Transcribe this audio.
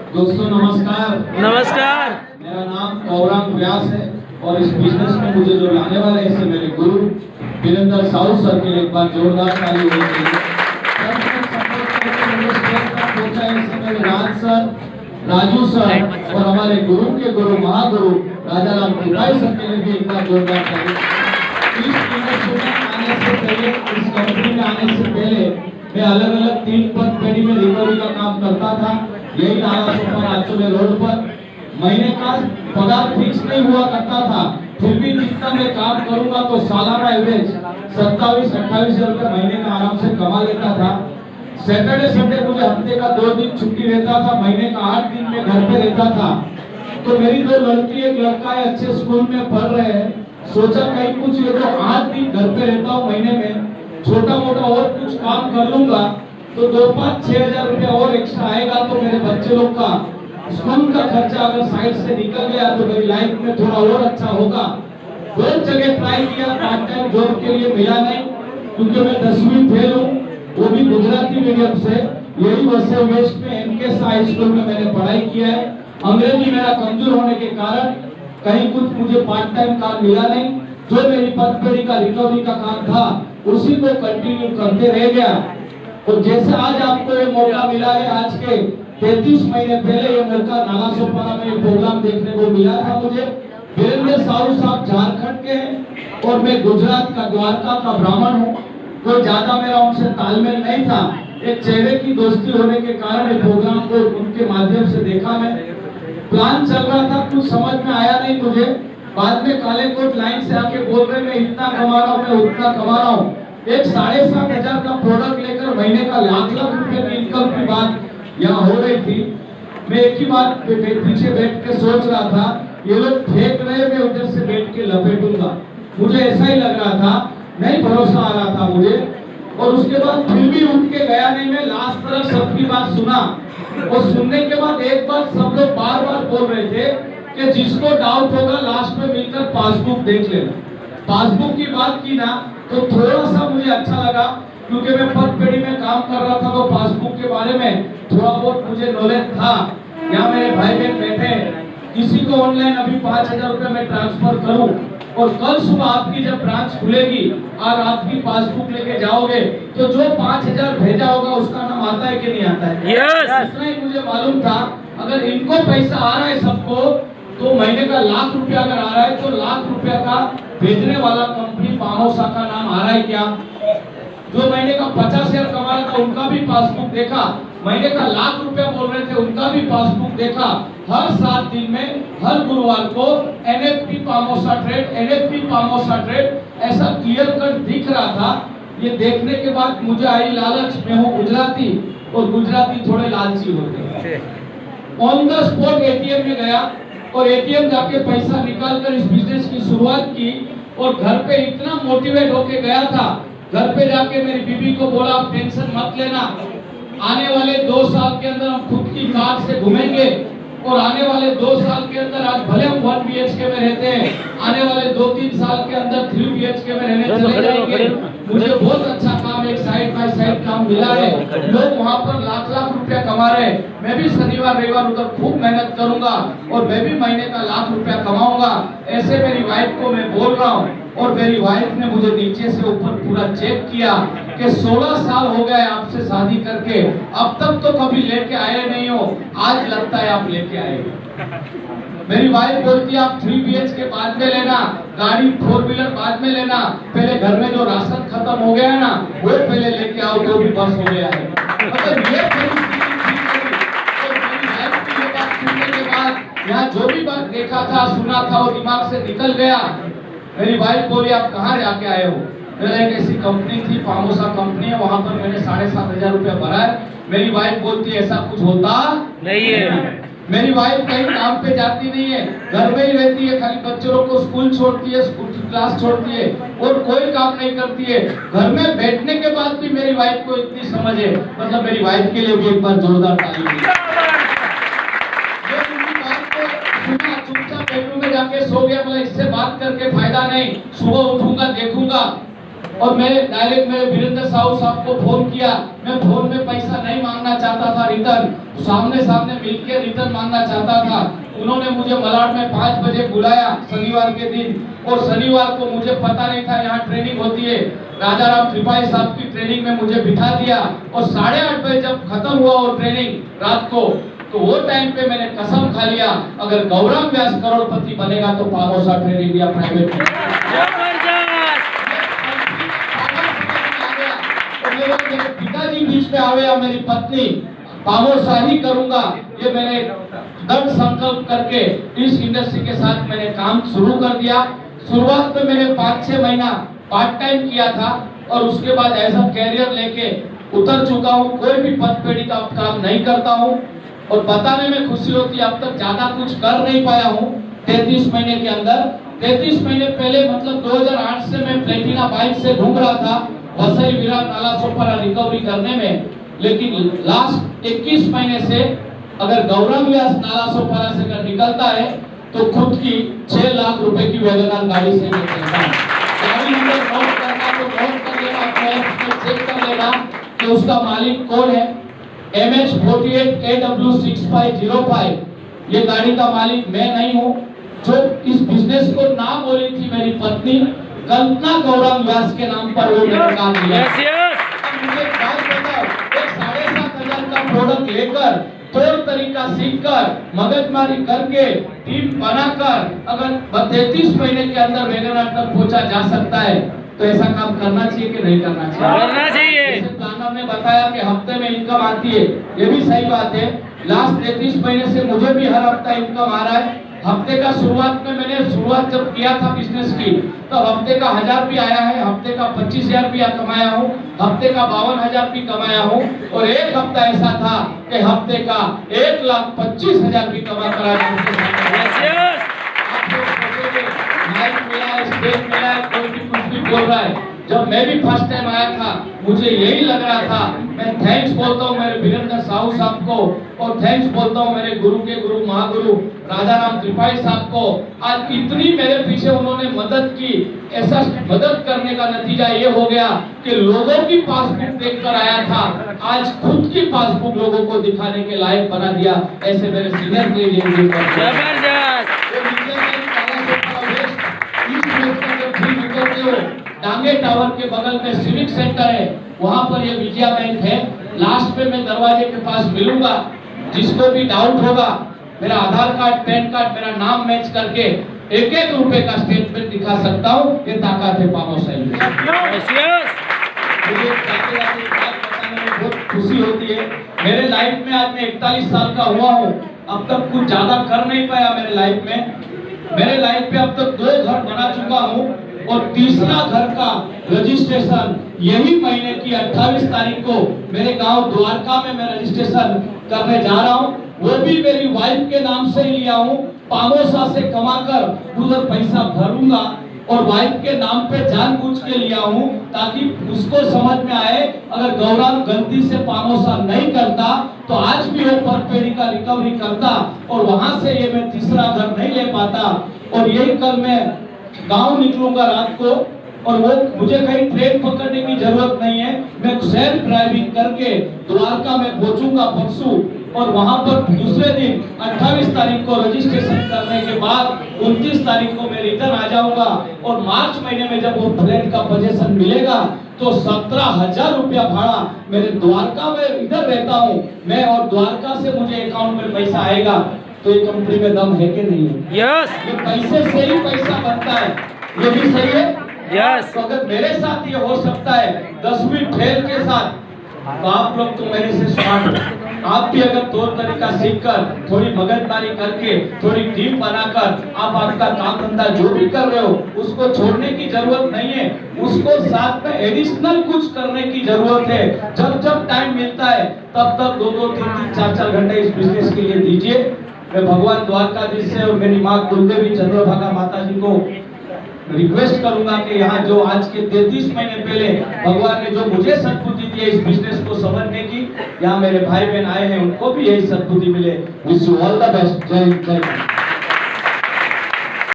दोस्तों नमस्कार। नमस्कार। मेरा नाम गौरांग व्यास है और इस बिजनेस में मुझे जो लाने वाले हैं, इससे मेरे गुरु वीरेंद्र साहू सर के लिए एक बार जोरदार ताली होनी चाहिए। मेरे राज सर, राजू सर और हमारे गुरु के गुरु महागुरु राजा राम त्रिपाठी सर के लिए भी एक बार जोरदार ताली। इस बिजनेस में आने से पहले, इस कंपनी में आने से पहले मैं अलग अलग 3 पनपेड़ी में रिकवरी का काम करता था। यही नाला सोपारा आचुले रोड पर महीने का पगार फिक्स नहीं हुआ करता था, फिर भी जितना मैं काम करूंगा तो सालाना एवरेज 27-28 हजार रुपए महीने का आराम से कमा लेता था। सैटरडे संडे मुझे हफ्ते का 2 दिन छुट्टी रहता था, महीने का 8 दिन में घर पे रहता था। तो मेरी 2 लड़की एक लड़का है, अच्छे स्कूल में पढ़ रहे हैं। सोचा कहीं कुछ ये तो 8 दिन घर पे रहता हूँ, महीने में छोटा मोटा और कुछ काम कर लूंगा तो 2-5-6 हजार रुपया और एक्स्ट्रा आएगा, तो मेरे बच्चे लोग का स्कूल का खर्चा अगर साइड से निकल गया तो मेरी लाइफ में थोड़ा और अच्छा होगा। 2 जगह ट्राई किया, पार्ट टाइम जॉब के लिए मिला नहीं, क्योंकि मैं 10वीं फेल हूँ, वो भी गुजराती मीडियम से। यही वैसे वेस्ट में एनके हाई स्कूल में मैंने पढ़ाई किया है। अंग्रेजी मेरा कमजोर होने के कारण कहीं कुछ मुझे पार्ट टाइम काम मिला नहीं। जो मेरी पनपेड़ी का रिकवरी का काम था उसी को कंटिन्यू करते रह गया। तो जैसे आज आपको ये मौका मिला है, आज के 33 महीने पहले ये मौका नाला सोपारा में ये प्रोग्राम देखने को मिला था मुझे। वीरेंद्र साहू साहब झारखंड के हैं और मैं गुजरात का द्वारका का ब्राह्मण हूँ। कोई ज्यादा मेरा उनसे तालमेल नहीं था, एक चेहरे की दोस्ती होने के कारण ये प्रोग्राम को उनके माध्यम से देखा। मैं प्लान चल रहा था, कुछ समझ में आया नहीं मुझे। बाद में काले कोट लाइन से आके बोल रहे मैं इतना कमा रहा हूँ, मैं उतना कमा रहा हूँ। एक 7,500 हजार का प्रोडक्ट लेकर महीने का लाख रुपए की इनकम की बात यहाँ हो रही थी। मैं एक ही बात पीछे बैठ के सोच रहा था, ये लोग फेंक रहे, मैं उधर से बैठ के लपेटूंगा। मुझे ऐसा ही लग रहा था, नहीं भरोसा आ रहा था मुझे। और उसके बाद फिर भी उठ के गया नहीं। मैं लास्ट तक सबकी बात सुना और सुनने के बाद एक बात सब लोग बार बार बोल रहे थे कि जिसको डाउट होगा लास्ट में मिलकर पासबुक देख लेना। पासबुक की बात की ना तो थोड़ा सा मुझे अच्छा लगा, क्योंकि मैं पनपेड़ी में काम कर रहा था तो पासबुक के बारे में थोड़ा बहुत मुझे नॉलेज था। यहाँ मेरे भाई बहन बैठे, किसी को ऑनलाइन अभी 5,000 रुपए में ट्रांसफर करूं और कल सुबह आपकी जब ब्रांच खुलेगी और आपकी पासबुक लेके जाओगे तो जो 5,000 भेजा होगा उसका नाम आता है कि नहीं आता है? इतना ही मुझे मालूम था। अगर इनको पैसा आ रहा है सबको, तो महीने का लाख रुपया अगर आ रहा है तो लाख रुपया का भेजने वाला कंपनी पामोसा का नाम आ रहा है क्या? जो महीने का 50,000 कमा रहा था उनका भी पासबुक देखा, महीने का लाख रुपया बोल रहे थे उनका भी पासबुक देखा। हर 7 दिन में हर गुरुवार को एनएफटी पामोसा ट्रेड, एनएफटी पामोसा ट्रेड ऐसा क्लियर कट दिख रहा था। ये देखने के बाद मुझे आई लालच, मैं हूँ गुजराती और गुजराती थोड़े लालची होते हैं। ऑन द स्पॉट एटीएम में गया और एटीएम जाके पैसा निकाल कर इस बिजनेस की शुरुआत की और घर पे इतना मोटिवेट होके गया था। घर पे जाके मेरी बीबी को बोला आप टेंशन मत लेना, आने वाले 2 साल के अंदर हम खुद की कार से घूमेंगे और आने वाले 2 साल के अंदर आज भले हम 1 BHK में रहते हैं, आने वाले 2-3 साल के अंदर 3 BHK में रहने चले जाएंगे। मुझे बहुत अच्छा काम, एक साइड बाय साइड काम मिला है। लोग वहाँ पर लाख रुपया कमा रहे हैं। मैं भी शनिवार रविवार उधर खूब मेहनत करूंगा और मैं भी महीने का लाख रुपया कमाऊंगा, ऐसे मेरी वाइफ को मैं बोल रहा हूँ। और मेरी वाइफ ने मुझे नीचे से ऊपर पूरा चेक किया कि 16 साल हो गए आपसे शादी करके, अब तक तो कभी लेके आए नहीं हो, आज लगता है आप लेके आए। मेरी वाइफ बोलती है आप 3 BHK बाद में लेना, गाड़ी 4 व्हीलर बाद में लेना, पहले घर में जो राशन खत्म हो गया है ना वो पहले लेके आओ, जो भी बस हो गया है। मतलब ये सुनने के बाद यहाँ जो भी बात देखा था सुना था वो दिमाग से निकल गया। मेरी वाइफ बोली आप कहाँ जाके आए हो? मेरा एक ऐसी कंपनी थी, पामोसा कंपनी है, वहाँ पर मैंने 7,500 रुपया भरा है। मेरी वाइफ बोलती है ऐसा कुछ होता नहीं है। मेरी वाइफ कहीं काम पे जाती नहीं है, घर में ही रहती है, खाली बच्चों को स्कूल छोड़ती है, स्कूल की क्लास छोड़ती है और कोई काम नहीं करती है। घर में बैठने के बाद भी मेरी वाइफ को इतनी समझ है, मतलब मेरी वाइफ के लिए भी एक बार जोरदार ताली। चुपचाप बेडरूम में जाके सो गया, बोला इससे बात करके फायदा नहीं, सुबह उठूंगा देखूंगा। और मैं डायरेक्ट मेरे वीरेंद्र साहू साहब को फोन किया। मैं फोन में पैसा नहीं मांगना चाहता था रिटर्न, सामने सामने मिलकर रिटर्न मांगना चाहता था। उन्होंने मुझे मलाड में 5 बजे बुलाया शनिवार के दिन, और शनिवार को मुझे पता नहीं था यहाँ ट्रेनिंग होती है। राजा राम त्रिपाठी साहब की ट्रेनिंग में मुझे बिठा दिया, और 8:30 बजे जब खत्म हुआ वो ट्रेनिंग रात को, तो वो टाइम पे मैंने कसम खा लिया, अगर गौरव व्यास करोड़पति बनेगा तो पामोसा ट्रेड इंडिया प्राइवेट मेरे पिताजी बीच में आवे और मेरी पत्नी पामोसा ही करूंगा, ये मैंने दृढ़ संकल्प करके इस इंडस्ट्री के साथ मैंने काम शुरू कर दिया। शुरुआत में मैंने 5-6 महीना पार्ट टाइम किया था, और उसके बाद ऐसा कैरियर लेके उतर चुका हूँ। कोई भी पद पेड़ी का काम नहीं करता हूँ, और बताने में खुशी होती है अब तक ज्यादा कुछ कर नहीं पाया हूँ 33 महीने के अंदर। 33 महीने पहले मतलब 2008 से मैं प्लेटिना बाइक से घूम रहा था वसई विराट नाला सोपारा रिकवरी करने में, लेकिन लास्ट 21 महीने से अगर गौरव व्यास नाला सोपारा से अगर निकलता है तो खुद की 6 लाख रुपए की वैगनआर गाड़ी से निकलता है। गाड़ी नंबर नोट करना तो नोट कर लेना, अपने चेक कर लेना कि उसका मालिक कौन है। MH48AW6505, ये गाड़ी का मालिक मैं नहीं हूँ। जो इस बिजनेस को ना बोली थी मेरी पत्नी कल्पना गौरव व्यास के नाम पर वो मैंने काम लिया। मुझे बात बताओ, एक 7,500 का प्रोडक्ट लेकर तौर तरीका सीखकर मगजमारी करके टीम बनाकर अगर 33 महीने के अंदर वैगनआर तक पहुंचा जा सकता है, तो ऐसा काम करना चाहिए कि नहीं करना चाहिए? करना चाहिए। जैसे प्लानर ने बताया कि हफ्ते में इनकम आती है, ये भी सही बात है। लास्ट 33 महीने से मुझे भी हर हफ्ता इनकम आ रहा है। हफ्ते का शुरुआत में मैंने शुरुआत जब किया था बिजनेस की, तो हफ्ते का 1000 भी आया है, हफ्ते का 25,000 भी कमाया हूँ, हफ्ते का 52,000 भी कमाया हूँ, और एक हफ्ता ऐसा था कि हफ्ते का 1,25,000 भी कमा कर आया। माइक मिला है, स्टेज मिला है, कोई भी कुछ भी बोल रहा है। जब मैं भी फर्स्ट टाइम आया था मुझे यही लग रहा था। मैं थैंक्स बोलता हूँ मेरे वीरेंद्र साहू साहब को, और थैंक्स बोलता हूँ मेरे गुरु के गुरु महागुरु राजा राम त्रिपाठी साहब को। आज इतनी मेरे पीछे उन्होंने मदद की, ऐसा मदद करने का नतीजा ये हो गया कि लोगों की पासबुक देखकर आया था, आज खुद की पासबुक लोगों को दिखाने के लायक बना दिया। ऐसे मेरे सीनियर डांगे टावर के बगल में सिविक सेंटर है, वहां पर ये विजया बैंक है। लास्ट में मैं दरवाजे के पास मिलूंगा, जिसको भी डाउट होगा मेरा आधार कार्ड पैन कार्ड मेरा नाम मैच करके 1-1 रुपए का स्टेटमेंट दिखा सकता हूँ। ये ताकत है पामोसा की। मुझे बताने में बहुत खुशी होती है। मेरे लाइफ में आज मैं 41 साल का हुआ हूँ, अब तक कुछ ज्यादा कर नहीं पाया मेरे लाइफ में। मेरे लाइफ में अब तक 2 घर बना चुका हूँ, और तीसरा घर का रजिस्ट्रेशन यही महीने की 28 तारीख को मेरे गांव द्वारका में मैं रजिस्ट्रेशन करने जा रहा हूं। वो भी मेरी वाइफ के नाम से ही लिया हूं, पामोसा से कमाकर उधर पैसा भरूंगा, और वाइफ के नाम पे जानबूझ के लिया हूं ताकि उसको समझ में आए अगर गौरव गलती से पामोसा नहीं करता तो आज भी वो परपेड़ी का रिकवरी करता, और वहां से ये मैं तीसरा घर नहीं ले पाता। और यही कल मैं गांव निकलूंगा रात को, और वो मुझे कहीं ट्रेन पकड़ने की जरूरत नहीं है। मैं सेल्फ ड्राइविंग करके द्वारका में पहुंचूंगा परसों, और वहां पर दूसरे दिन 28 तारीख को रजिस्ट्रेशन करने के बाद 29 तारीख को मैं रिटर्न आ जाऊंगा। और मार्च महीने में जब वो फ्लैट का पोजीशन मिलेगा तो 17,000 रुपया भाड़ा मेरे द्वारका में इधर रहता हूँ मैं, और द्वारका से मुझे अकाउंट में पैसा आएगा। तो ये कंपनी में दम है कि नहीं है? यस। ये पैसे से ही पैसा बनता है, ये भी सही है। यस। तो अगर मेरे साथ ये हो सकता है 10वीं फेल के साथ, तो आप लोग तो मेरे से स्मार्ट हो। आप भी अगर तौर तरीका सीखकर थोड़ी मगजमारी करके थोड़ी टीम बनाकर आप आपका काम धंधा जो भी कर रहे हो उसको छोड़ने की जरूरत नहीं है, उसको साथ में एडिशनल कुछ करने की जरूरत है। जब जब टाइम मिलता है तब तक 2-2, 3-3, 4-4 घंटे इस बिजनेस के लिए दीजिए। मैं भगवान द्वारकाधीश से और मेरी माँ कुलदेवी चंद्रभागा माता जी को रिक्वेस्ट करूंगा कि यहाँ जो आज के 33 महीने पहले भगवान ने जो मुझे सद्बुद्धि दी है इस बिजनेस को समझने की, यहाँ मेरे भाई बहन आए हैं उनको भी यही सद्बुद्धि मिले। Wish you all the best. जय हिंद, जय भारत।